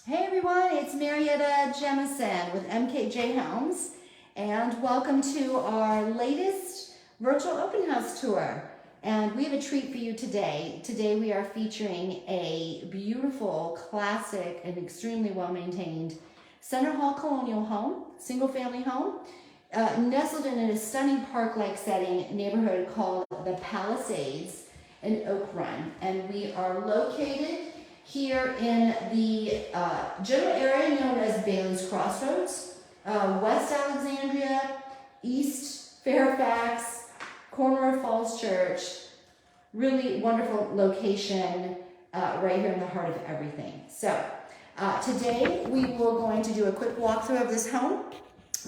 Hey everyone, it's Marietta Jemison with MKJ Homes, and welcome to our latest virtual open house tour. And we have a treat for you today. Today we are featuring a beautiful, classic, and extremely well-maintained Center Hall colonial home, single-family home, nestled in a stunning park-like setting neighborhood called the Palisades in Oak Run. And we are located here in the general area known as Bailey's Crossroads, West Alexandria, East Fairfax, corner of Falls Church. Really wonderful location right here in the heart of everything. So today we were going to do a quick walkthrough of this home.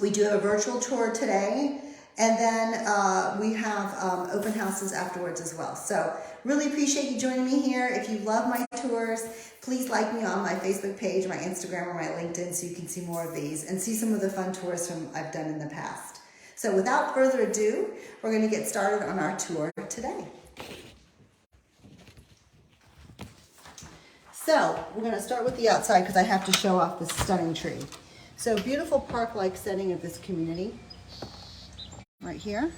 We do a virtual tour today, and then we have open houses afterwards as well. So really appreciate you joining me here. If you love my tours, please like me on my Facebook page, my Instagram, or my LinkedIn so you can see more of these and see some of the fun tours I've done in the past. So without further ado, we're going to get started on our tour today. So we're going to start with the outside because I have to show off this stunning tree. So beautiful park-like setting of this community right here.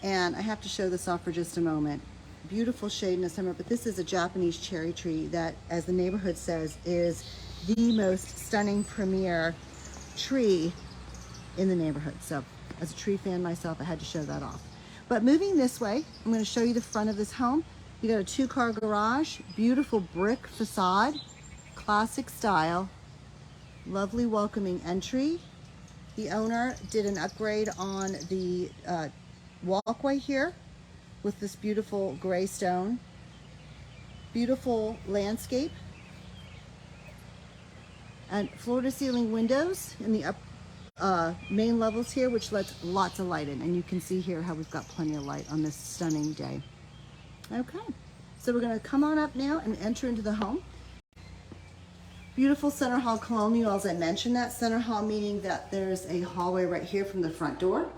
And I have to show this off for just a moment. Beautiful shade in the summer, but this is a Japanese cherry tree that, as the neighborhood says, is the most stunning premier tree in the neighborhood. So as a tree fan myself, I had to show that off. But moving this way, I'm going to show you the front of this home. You got a 2-car garage, beautiful brick facade, classic style, lovely welcoming entry. The owner did an upgrade on the walkway here with this beautiful gray stone. Beautiful landscape. And floor-to-ceiling windows in the main levels here, which lets lots of light in. And you can see here how we've got plenty of light on this stunning day. Okay, so we're going to come on up now and enter into the home. Beautiful center hall colonial, as I mentioned that. Center hall meaning that there's a hallway right here from the front door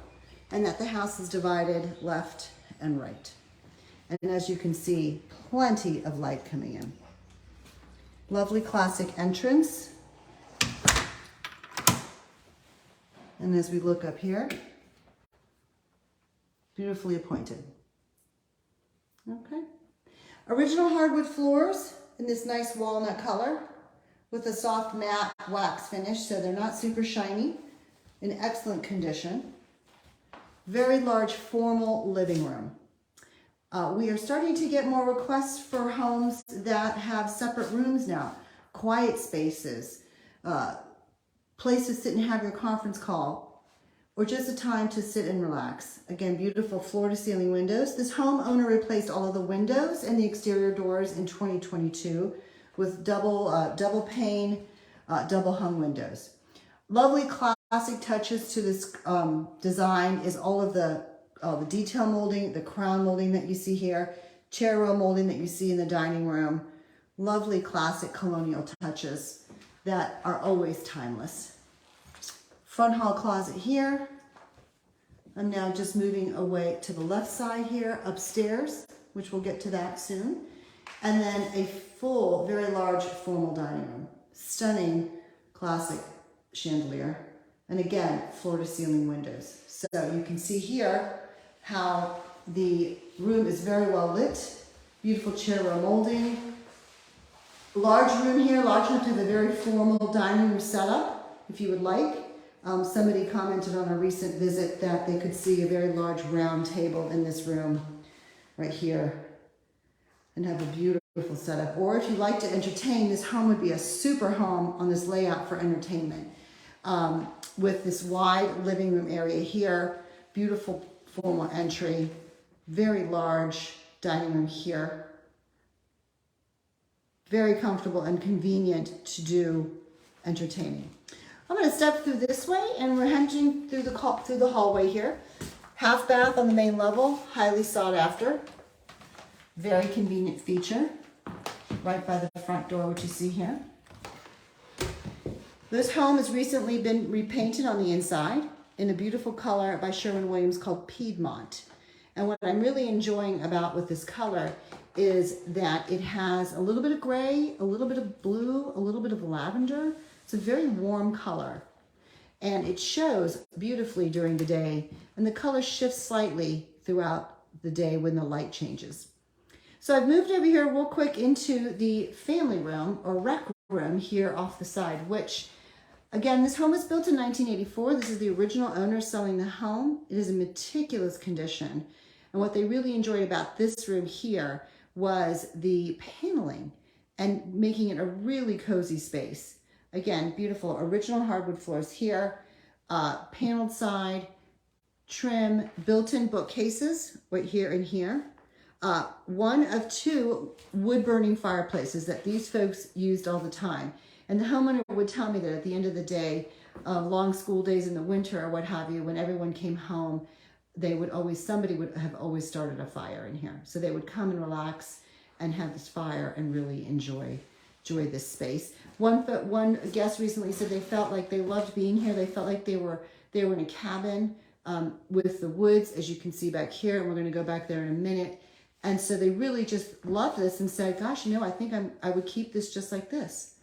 and that the house is divided left and right. And as you can see, plenty of light coming in. Lovely classic entrance. And as we look up here, beautifully appointed. Okay. Original hardwood floors in this nice walnut color, with a soft matte wax finish, so they're not super shiny, in excellent condition. Very large formal living room. We are starting to get more requests for homes that have separate rooms now, quiet spaces, place to sit and have your conference call, or just a time to sit and relax. Again, beautiful floor-to-ceiling windows. This homeowner replaced all of the windows and the exterior doors in 2022. With double pane, double hung windows. Lovely classic touches to this design is all the detail molding, the crown molding that you see here, chair row molding that you see in the dining room. Lovely classic colonial touches that are always timeless. Front hall closet here. I'm now just moving away to the left side here, upstairs, which we'll get to that soon. And then a full, very large formal dining room. Stunning classic chandelier. And again, floor-to-ceiling windows. So you can see here how the room is very well lit. Beautiful chair row molding. Large room here, large enough to have a very formal dining room setup, if you would like. Somebody commented on a recent visit that they could see a very large round table in this room right here, and have a beautiful setup. Or if you like to entertain, this home would be a super home on this layout for entertainment. With this wide living room area here, beautiful formal entry, very large dining room here. Very comfortable and convenient to do entertaining. I'm going to step through this way, and we're entering through the hallway here. Half bath on the main level, highly sought after. Very convenient feature, right by the front door, which you see here. This home has recently been repainted on the inside in a beautiful color by Sherwin-Williams called Piedmont. And what I'm really enjoying about with this color is that it has a little bit of gray, a little bit of blue, a little bit of lavender. It's a very warm color, and it shows beautifully during the day, and the color shifts slightly throughout the day when the light changes. So I've moved over here real quick into the family room or rec room here off the side, which again, this home was built in 1984. This is the original owner selling the home. It is in meticulous condition. And what they really enjoyed about this room here was the paneling and making it a really cozy space. Again, beautiful original hardwood floors here, paneled side, trim, built-in bookcases right here and here. One of two wood-burning fireplaces that these folks used all the time. And the homeowner would tell me that at the end of the day, long school days in the winter or what have you, when everyone came home, somebody would have always started a fire in here. So they would come and relax and have this fire and really enjoy this space. One guest recently said they felt like they loved being here. They felt like they were in a cabin with the woods, as you can see back here, and we're going to go back there in a minute. And so they really just loved this and said, gosh, I think I would keep this just like this.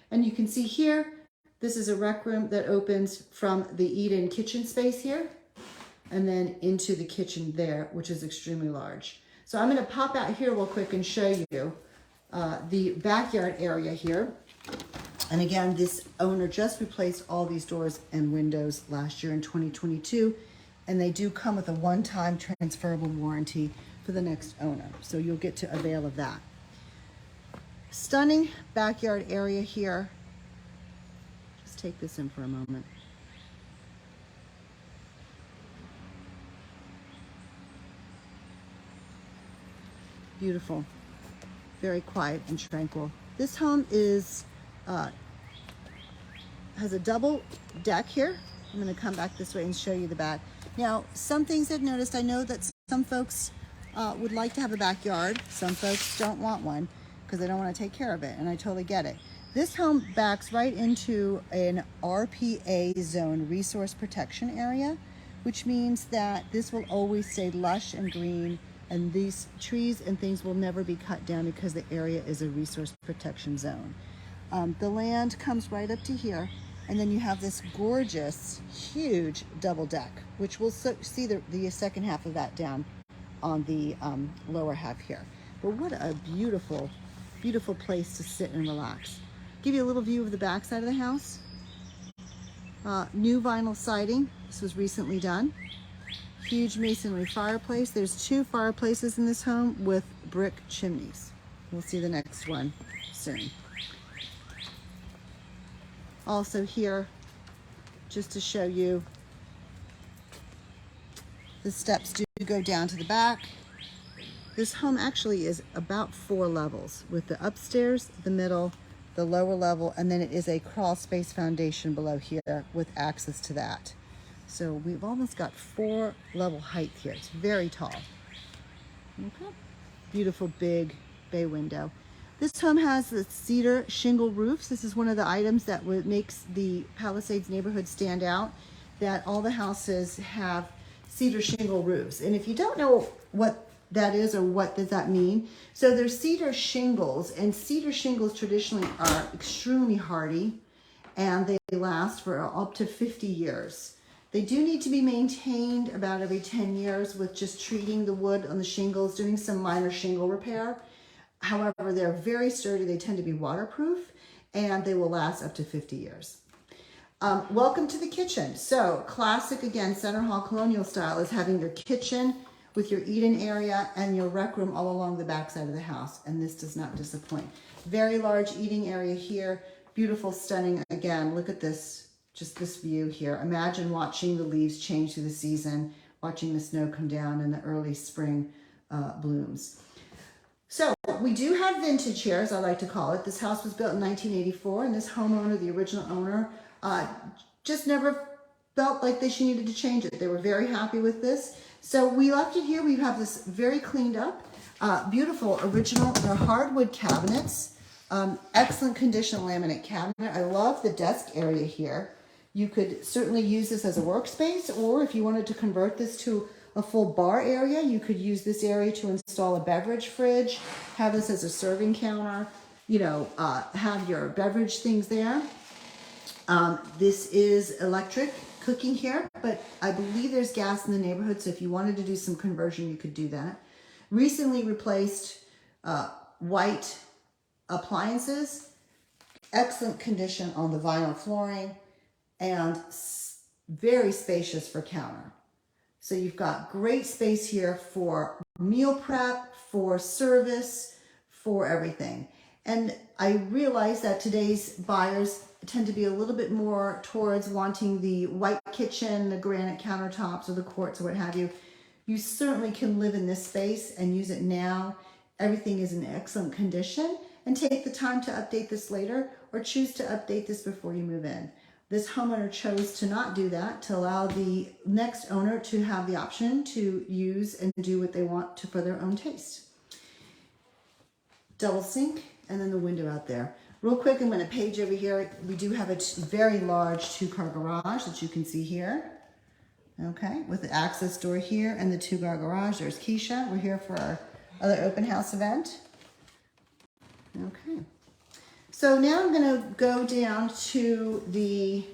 And you can see here, this is a rec room that opens from the eat-in kitchen space here and then into the kitchen there, which is extremely large. So I'm going to pop out here real quick and show you the backyard area here. And again, this owner just replaced all these doors and windows last year in 2022, and they do come with a one-time transferable warranty for the next owner. So you'll get to avail of that. Stunning backyard area here. Just take this in for a moment. Beautiful, very quiet and tranquil. This home is has a double deck here. I'm going to come back this way and show you the back. Now, some things I've noticed, I know that some folks would like to have a backyard. Some folks don't want one because they don't want to take care of it, and I totally get it. This home backs right into an RPA zone, resource protection area, which means that this will always stay lush and green, and these trees and things will never be cut down because the area is a resource protection zone. The land comes right up to here, and then you have this gorgeous, huge double deck, which we'll see the second half of that down on the lower half here. But what a beautiful, beautiful place to sit and relax. Give you a little view of the back side of the house. New vinyl siding. This was recently done. Huge masonry fireplace. There's 2 fireplaces in this home with brick chimneys. We'll see the next one soon. Also here, just to show you, the steps do go down to the back. This home actually is about 4 levels, with the upstairs, the middle, the lower level, and then it is a crawl space foundation below here with access to that. So we've almost got 4 level height here. It's very tall. Okay. Beautiful big bay window. This home has the cedar shingle roofs. This is one of the items that makes the Palisades neighborhood stand out, that all the houses have cedar shingle roofs. And if you don't know what that is or what does that mean, so there's cedar shingles, and cedar shingles traditionally are extremely hardy, and they last for up to 50 years. They do need to be maintained about every 10 years with just treating the wood on the shingles, doing some minor shingle repair. However, they're very sturdy. They tend to be waterproof, and they will last up to 50 years. Welcome to the kitchen. So classic, again, center hall colonial style is having your kitchen with your eat-in area and your rec room all along the back side of the house, and this does not disappoint. Very large eating area here. Beautiful, stunning. Again, look at this, just this view here. Imagine watching the leaves change through the season, watching the snow come down in the early spring blooms. So we do have vintage here, as I like to call it. This house was built in 1984, and this homeowner, the original owner, just never felt like she needed to change it. They were very happy with this. So we left it here. We have this very cleaned up, beautiful original, they're hardwood cabinets, excellent condition laminate cabinet. I love the desk area here. You could certainly use this as a workspace, or if you wanted to convert this to a full bar area. You could use this area to install a beverage fridge, have this as a serving counter, you know, have your beverage things there. This is electric cooking here, but I believe there's gas in the neighborhood, so if you wanted to do some conversion, you could do that. Recently replaced white appliances, excellent condition on the vinyl flooring, and very spacious for counter. So you've got great space here for meal prep, for service, for everything. And I realize that today's buyers tend to be a little bit more towards wanting the white kitchen, the granite countertops, or the quartz, or what have you. You certainly can live in this space and use it now. Everything is in excellent condition, and take the time to update this later, or choose to update this before you move in. This homeowner chose to not do that, to allow the next owner to have the option to use and do what they want to for their own taste. Double sink, and then the window out there. Real quick, I'm going to page over here. We do have a very large 2-car garage that you can see here. Okay, with the access door here and the 2-car garage. There's Keisha. We're here for our other open house event. Okay. So now I'm going to go down to the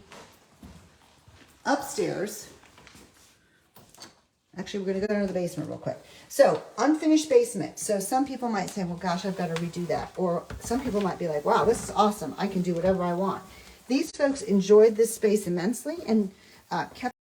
upstairs. Actually, we're going to go down to the basement real quick. So, unfinished basement. So some people might say, well, gosh, I've got to redo that. Or some people might be like, wow, this is awesome. I can do whatever I want. These folks enjoyed this space immensely and kept